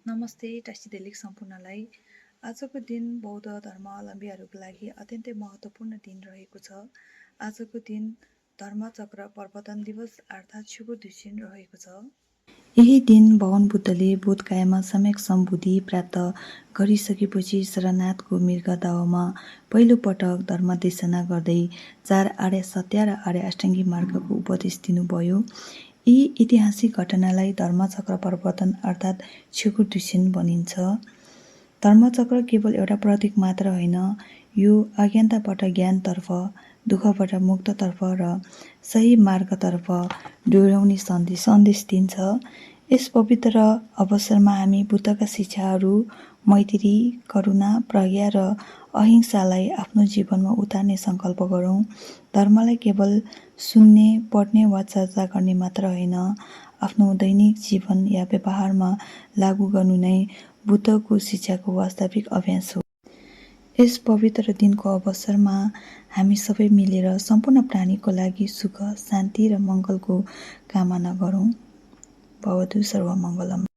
नमस्ते टास्टीदेलिक सम्पूर्णलाई। आजको दिन बौद्ध धर्मावलम्बीहरूको लागि अत्यन्तै महत्त्वपूर्ण दिन रहेको छ। आजको दिन धर्मचक्र प्रवर्तन दिवस अर्थात् छुको दुष्यन रहेको छ। यही दिन भगवान बुद्धले बोधगयामा सम्यक सम्बुद्धि प्राप्त गरिसकेपछि शरणार्थको मृगदावमा पहिलो पटक धर्मदेशना गर्दै 4 आर्य सत्य र आर्य अष्टाङ्गी मार्गको उपदेश दिनुभयो। यी ऐतिहासिक घटनालाई धर्मचक्र प्रवर्तन अर्थात् छुको दुष्यन भनिन्छ। धर्मचक्र केवल एउटा प्रतीक मात्र होइन, यो अज्ञानताबाट ज्ञानतर्फ, दुःखबाट मुक्ततर्फ र सही मार्गतर्फ डोर्याउने सन्देश दिन्छ। यस पवित्र अवसरमा हामी बुद्धका शिक्षाहरू मैत्री, करुणा, प्रज्ञा र अहिंसालाई आफ्नो जीवनमा उतार्ने सङ्कल्प गरौँ। धर्मलाई केवल सुन्ने, पढ्ने वा चर्चा गर्ने मात्र होइन, आफ्नो दैनिक जीवन या व्यवहारमा लागू गर्नु नै बुद्धको शिक्षाको वास्तविक अभ्यास हो। यस पवित्र दिनको अवसरमा हामी सबै मिलेर सम्पूर्ण प्राणीको लागि सुख, शान्ति र मङ्गलको कामना गरौँ। भवतु सर्वमङ्गलम्।